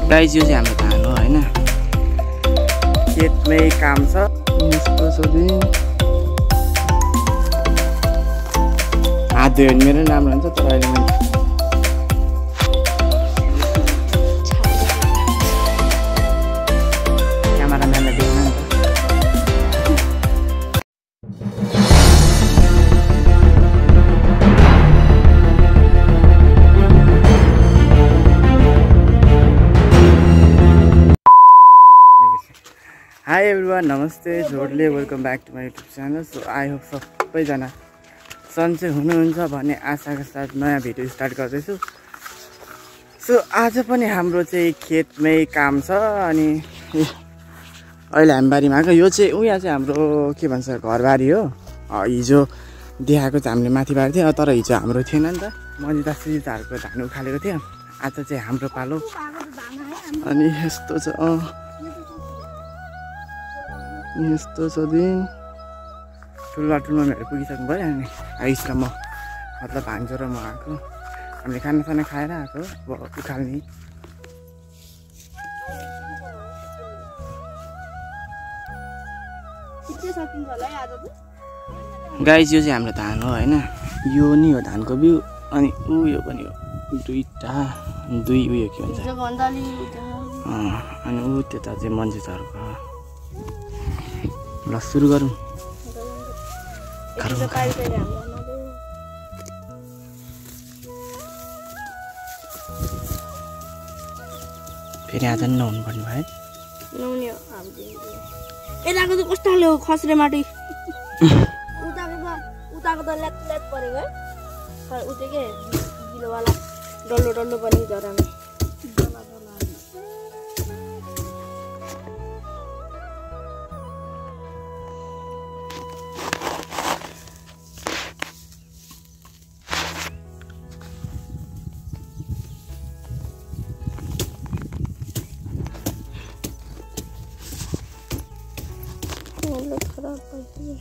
Guys यो चाहिँ हाम्रो धान हो हैन, खेतमै काम छ। यस्तो छ नि, हात धोयो भने मेरो राम्रो हुन्छ, तर अहिले मैले क्यामेराम्यानलाई देख्न नि त। हाई एभ्रिवान, नमस्ते, जोडले welcome back to my YouTube channel. So I hope सबैजना सन्चै हुनुहुन्छ भन्ने आशाका साथ नयाँ भिडियो स्टार्ट गर्दैछु। सो आज पनि हाम्रो चाहिँ खेतमै काम छ अनि अहिले हामी बारीमा आएको। यो चाहिँ यहाँ चाहिँ हाम्रो के भन्छ घरबारी हो। हिजो देखाएको चाहिँ हामीले माथि बारी थियो, तर हिजो हाम्रो थिएन नि त। मैले त सुजिताहरूको धान उखालेको थिएँ, आज चाहिँ हाम्रो पालो। अनि यस्तो छ, यस्तो छ दिन ठुलो मम्मीहरू पुगिसक्नु भयो। अनि आइस र म मतलब भान्जो र म आएको, हामीले खानासाना खाएर आएको अब उखाल्ने। गाइस यो चाहिँ हाम्रो धान हो हैन, यो नि हो धानको बिउ। अनि यो पनि हो, दुई उयो के भन्छ, अनि त्यता चाहिँ मन्जी झर्को। ल सुरु गरौँ। फेरि आज नहुनु पर्ने भयो यताको त कस्तो खाले हो, खस्रे माटी। उताको त ल्याट परेको है, तर उतै के गिलोवाला डल्लो डल्लो पनि झरामा। खराब भइसक्यो।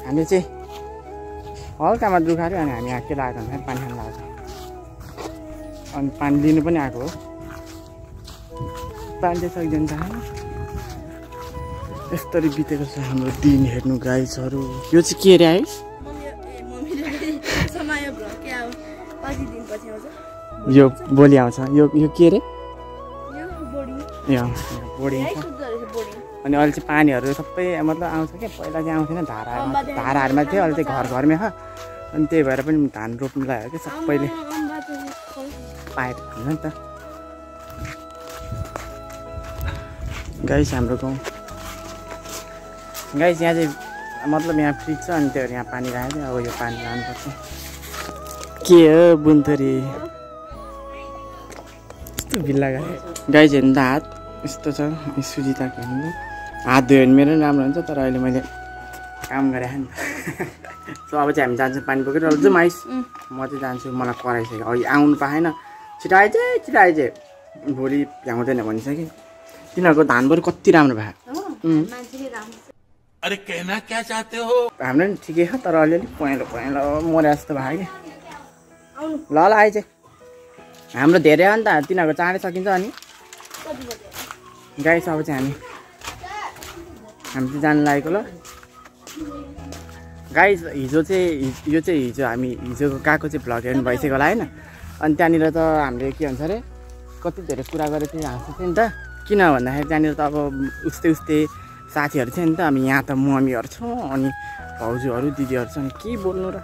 हामीले चाहिँ हल्कामा दुखायो अनि हामी के लगाएको हुन्छ पानी खान लगाएको, अनि पानी लिनु पनि आएको हो। पानी चाहिँ सक्दैन त। यस्तरी बितेको छ हाम्रो दिन। हेर्नु गाइसहरू, यो चाहिँ के अरे आइस? यो बोली आउँछ। यो के अरे? बोडी। अनि अहिले चाहिँ पानीहरू सबै मतलब आउँछ क्या, पहिला चाहिँ आउँथेन, धाराहरूमा थियो, अहिले चाहिँ घर घरमै छ। अनि त्यही भएर पनि धान रोप्नु लाग्यो क्या सबैले पाएको हुन्छ नि त। गाइस हाम्रो गाउँ गाइस यहाँ चाहिँ मतलब यहाँ फ्रिज छ, अनि त्यही भएर यहाँ पानी राखेको थियो। अब यो पानी लानुपर्छ। के हो बुन्थरी, यस्तो भिल्ला गयो गाइस। हेर्नु त हात यस्तो छ, सुजिताको हेर्नु। हात धोयो भने मेरो राम्रो हुन्छ, तर अहिले मैले काम गरेँ नि। सो अब चाहिँ हामी जान्छौँ पानी बोकेर। जाउँ आइस, म चाहिँ जान्छु, मलाई कराइसक्यो। अघि आउनु पाएन, छिटो आइज भोलि भ्याउँदैन भनिसक्यो। तिनीहरूको धानहरू कति राम्रो भयो। अरे कहना क्या चाहते हो? हाम्रो नि ठिकै छ, तर अलिअलि पहेँलो मरे जस्तो भयो कि। ल आइज, हाम्रो धेरै हो नि त, तिनीहरूको चाँडै सकिन्छ। अनि गाइस अब चाहिँ हामी चाहिँ जानु लागेको। ल गाइस हिजो हामी हिजोको गएको चाहिँ भ्लग हेर्नु भइसक्यो होला होइन। अनि त्यहाँनिर त हामीले के भन्छ अरे कति धेरै कुरा गरेको थियो, हाँसेको थियो नि त। किन भन्दाखेरि त्यहाँनिर त अब उस्तै साथीहरू थियो नि त। हामी यहाँ त मम्मीहरू छौँ, अनि भाउजूहरू दिदीहरू छ, अनि के बोल्नु र,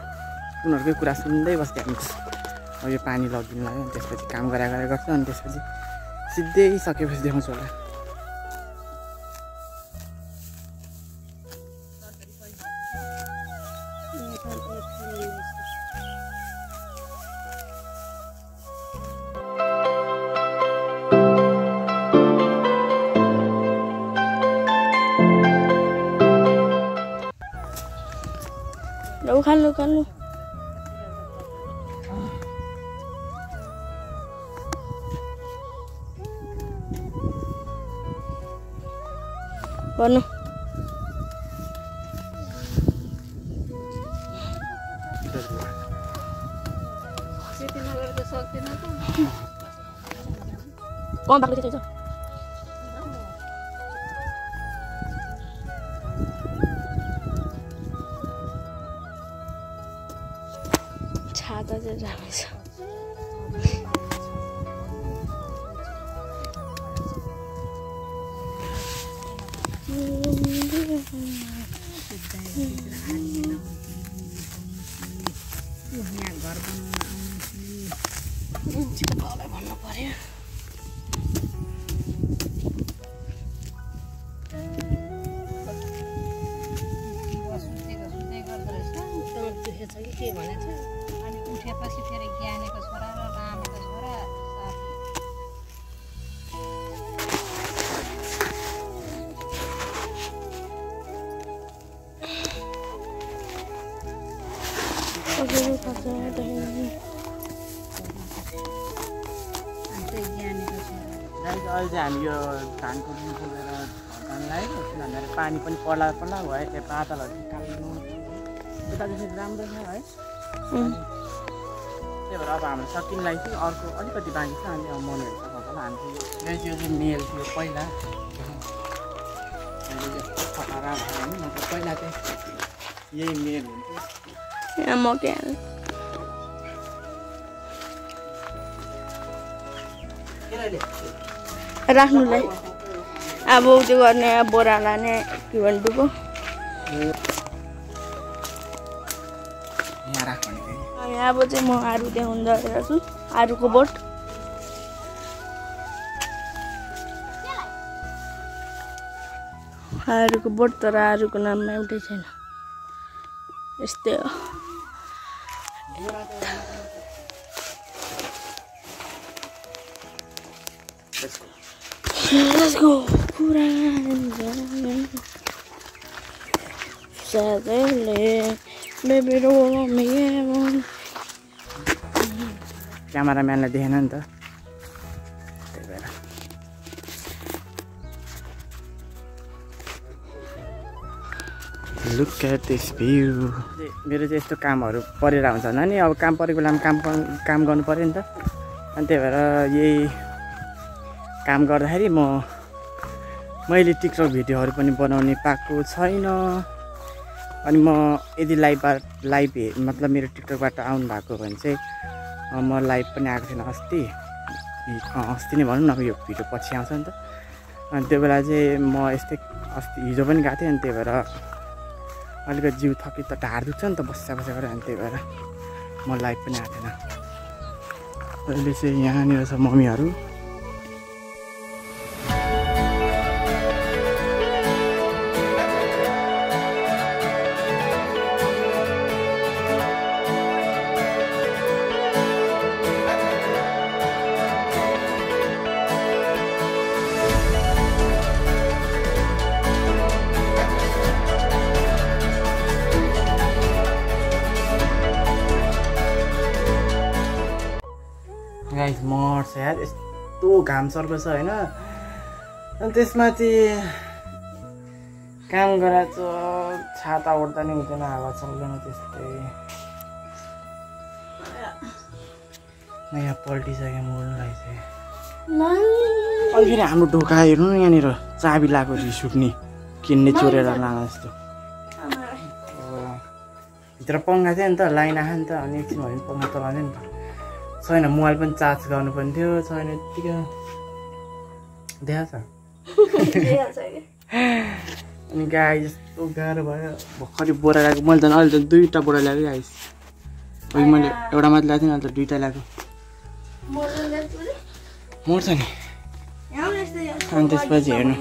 उनीहरूकै कुरा सुन्दै बस्थ्यो हामी। अब यो पानी लगिदिनु लाग्यो, अनि त्यसपछि काम गरेर गर्छु, अनि त्यसपछि सिधै सकेपछि देखाउँछु होला। उखाल्नु भन्नु कम भएको थियो छाता चाहिँ राम्रो छ भन्नु पर्यो के भनेछ अनि उठेपछि फेरि ज्ञानेको छोरा र रामेको छोरा अहिले चाहिँ हामी यो धानको बिउ बोकेर घरमा लगाएको किनभने पानी पनि पर्ला पर्ला भयो त्यो पातलहरू निकाल्नु यता चाहिँ राम्रो छ है त्यही भएर अब हाम्रो सकिनलाई चाहिँ अर्को अलिकति बाँकी छ अनि अब मनाहरू सघाउँछ होला हामी चाहिँ यो चाहिँ मेल थियो पहिला अहिले खतरा भयो भने मतलब पहिला चाहिँ यही मेल हुन्थ्यो म के राख्नुलाई अब त्यो गर्ने बोरा लाने के भन्नुको यहाँ राख्ने अब चाहिँ म आरु देखाउनु गएको छु आरुको बोट आरुको बोट तर आरुको नाममा एउटै छैन यस्तै हो Let's go. Baby, don't want me ever. क्यामेराम्यानलाई देखेन नि त त्यही भएर लुक एट दिस भ्यू मेरो चाहिँ यस्तो कामहरू परेर हुन्छ होला नि अब काम परेको बेलामा काम गर्नु पर्यो नि त अनि त्यही भएर यही काम गर्दाखेरि मैले टिकटक भिडियोहरू पनि बनाउनै पाएको छैन अनि म यदि लाइभ मतलब मेरो टिकटकबाट आउनु भएको भने चाहिँ म लाइभ पनि आएको थिएन अस्ति नै भनौँ न अब यो भिडियो पछि आउँछ नि त अनि त्यो बेला चाहिँ म यस्तै अस्ति हिजो पनि गएको थिएँ अनि त्यही भएर अलिकति जिउ थकी त ढाड दुख्छ नि त बस्दा गरेर अनि त्यही भएर म लाइभ पनि आएको थिएन अहिले चाहिँ यहाँनिर छ मम्मीहरू गाइस मर्छ यार यस्तो घाम सर्को छ होइन अनि त्यसमा चाहिँ काम गरेर चाहिँ छाता ओढ्दा नि हुँदैन हावा चल्दैन त्यस्तै यहाँ पल्टिसक्यो मोड्नुलाई चाहिँ अनि फेरि हाम्रो ढोका हेर्नु न यहाँनिर चाबी लगाएको रिस उठ्ने किन्ने चोरेर लान जस्तो भित्र पङ्खा थियो नि त लाइन आयो नि त अनि एकछिन भयो भने पङ्खा चलाउँदै नि त छैन मोबाइल पनि चार्ज गर्नुपर्ने थियो छैन यत्तिकै देखाएको छ अनि गाई जस्तो गाह्रो भयो भर्खरै बोरा ल्याएको मैले त अहिले त 2टा बोरा ल्याएको गाइस अहिले मैले एउटा मात्र ल्याएको थिएँ अहिले त 2टा ल्याएको मर्छ नि अनि त्यसपछि हेर्नु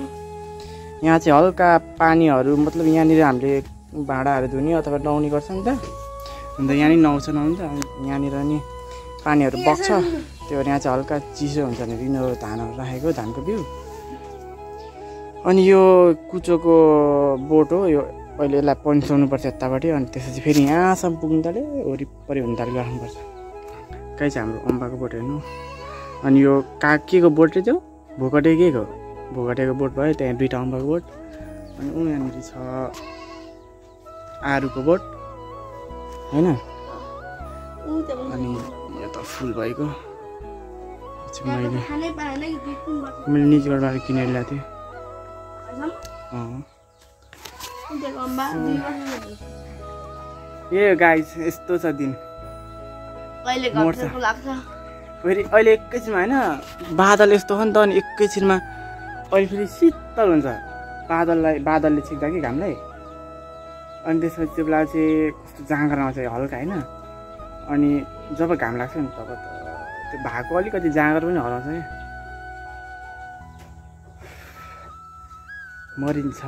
यहाँ चाहिँ हल्का पानीहरू मतलब यहाँनिर हामीले भाँडाहरू धुने अथवा नुहाउने गर्छ नि त अन्त यहाँनिर नुहाउँछ नि त यहाँनिर नि पानीहरू बग्छ त्यो भएर यहाँ चाहिँ हल्का चिसो हुन्छ नि रिनो धानहरू राखेको धानको बिउ अनि यो कुचोको बोट हो यो अहिले यसलाई पन्साउनुपर्छ यतापट्टि अनि त्यसपछि फेरि यहाँसम्म पुग्नु थाल्यो वरिपरि हुनु थाल्यो राख्नुपर्छ कहीँ चाहिँ हाम्रो अम्बाको बोट हेर्नु अनि यो के को बोट चाहिँ त्यो भोकटेको बोट भयो त्यहाँ 2टा अम्बाको बोट अनि ऊ यहाँनिर छ आरुको बोट होइन अनि यो त फुल भएको मैले निजगढबाट किनेर ल्याएको थिएँ ए गाइस यस्तो छ दिन फेरि अहिले एकैछिनमा होइन बादल यस्तो हो नि त अनि एकैछिनमा अहिले फेरि शीतल हुन्छ बादलले छिक्दा कि घामलाई अनि त्यसपछि त्यो बेला चाहिँ कस्तो जाँगर आउँछ हल्का होइन अनि जब घाम लाग्छ नि तब त त्यो भएको अलिकति जाँगर पनि हराउँछ क्या मरिन्छ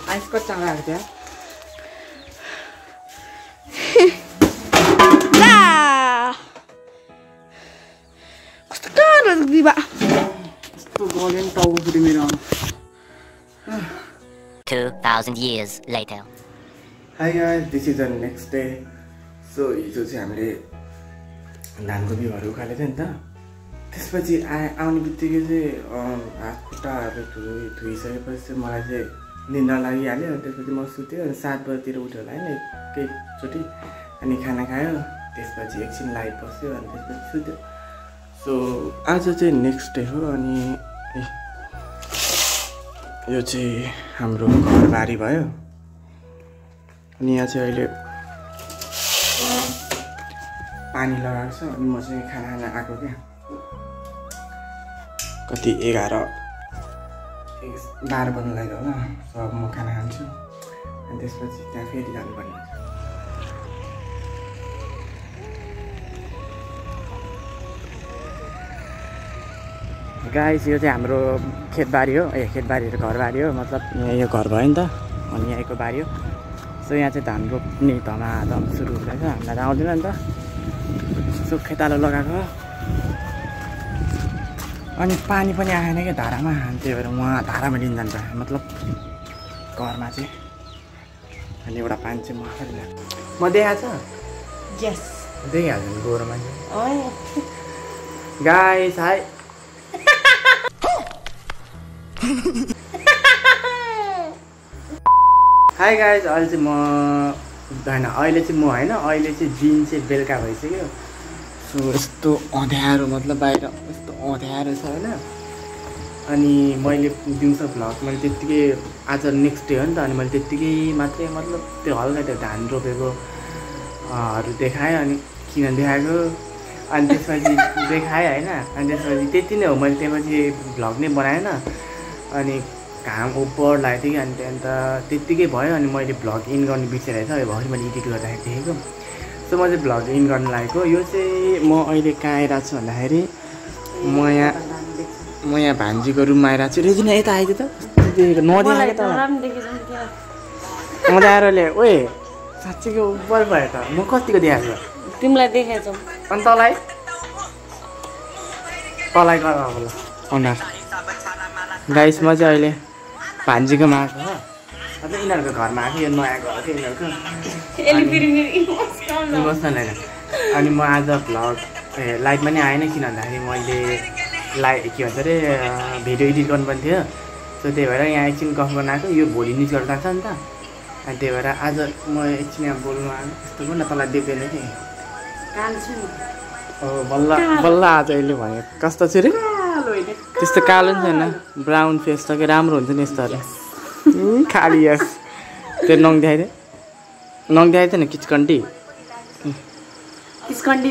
आइस कति चाँडो आएको थियो कस्तो गाह्रो दिवा यस्तो गल्यो नि टाउको फुट्यो मेरो 2000 years later. Hi guys, this is the next day. So हिजो चाहिँ हामीले धानको बिउहरू उखालेको थियो नि त त्यसपछि आउने बित्तिकै चाहिँ हात खुट्टाहरू धोइसकेपछि चाहिँ मलाई चाहिँ निन्द्रा लागिहाल्यो त्यसपछि म सुत्यो अनि 7 बजीतिर उठ्यो होला होइन एकैचोटि अनि खाना खायो त्यसपछि एकछिन लाइट बस्यो अनि त्यसपछि सुत्यो सो आज चाहिँ नेक्स्ट डे हो अनि यो चाहिँ हाम्रो घरबारी भयो अनि यहाँ चाहिँ अहिले पानी लगाएको छ अनि म चाहिँ खाना खान आएको क्या कति 11-12 बज्नु लाग्यो होला सो अब म खाना खान्छु अनि त्यसपछि त्यहाँ फेरि जानुपर्ने हुन्छ गाइस यो चाहिँ हाम्रो खेतबारी हो खेतबारी र घरबारी हो मतलब यो घर भयो नि त अनि यहाँको बारी हो सो यहाँ चाहिँ धान रोप्ने धमाधम सुरु हुँदैछ हामीलाई आउँदैन नि त सो खेतालो लगाएको अनि पानी पनि आएन क्या धारामा अनि त्यही भएर उहाँ धारामा लिन जान्छ मतलब घरमा चाहिँ अनि एउटा पानी चाहिँ म आफैले ल्याएको म देखाएको छ यस देखिहाल्छु नि गोरो मान्छे गाइस हाई हाई गाइस अहिले चाहिँ म होइन अहिले चाहिँ दिन चाहिँ बेलुका भइसक्यो सो यस्तो अँध्यारो मतलब बाहिर यस्तो अँध्यारो छ होइन अनि मैले दिउँसो भ्लग मैले त्यत्तिकै आज नेक्स्ट डे हो नि त अनि मैले त्यत्तिकै मात्रै मतलब त्यो हल्का त्यो धान रोपेको हरू देखाएँ अनि किन देखाएको अनि त्यसपछि देखाएँ होइन अनि त्यसपछि त्यति नै हो मैले त्यसपछि भ्लग नै बनाएन अनि घाम ओपर लागेको थियो कि अनि त्यहाँदेखि त्यत्तिकै भयो अनि मैले भ्लग इन गर्नु बिर्सिरहेको छ भर्खर मैले एडिट गर्दाखेरि देखेको सो म चाहिँ भ्लग इन गर्नु लागेको यो चाहिँ म अहिले कहाँ आइरहेको छु भन्दाखेरि म यहाँ भान्जीको रुममा आइरहेको छु रेजिना यता आइदियो त नदेखाएको त मजारोले ओए साँच्चीको उपर भयो त म कतिको देखाएको तिमीलाई देखाएको अनि तँलाई गर अब ल अनुहार गाइस म चाहिँ अहिले भान्जीकोमा आएको हो अझ यिनीहरूको घरमा आएको यो नयाँ घर थियो यिनीहरूको इमोसनल होइन अनि म आज भ्लग लाइभमा नै आएन किन भन्दाखेरि मैले के भन्छ अरे भिडियो एडिट गर्नुपर्ने थियो सो त्यही भएर यहाँ एकछिन गफ गर्न आएको यो भोलि न्युज गरेर जान्छ नि त अनि त्यही भएर आज म एकछिन यहाँ बोल्नु आएको यस्तो पनि तँलाई देख्दैन कि बल्ल आज अहिले भयो कस्तो छ रे त्यस्तो कालो नि छैन ब्राउन फेस त के राम्रो हुन्छ नि यस्तोहरू खाली यस त्यो नङ देखाइदियो थिएन किचकन्टी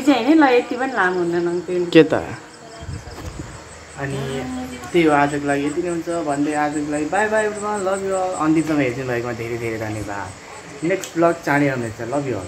चाहिँ होइन ल यति पनि लामो हुँदैन के त अनि त्यही हो आजको लागि यति नै हुन्छ भन्दै आजको लागि bye bye love you all अन्तिमसम्म हेरिदिनु भएकोमा धेरै धेरै धन्यवाद नेक्स्ट ब्लग चाँडै आउनेछ लभ यु अल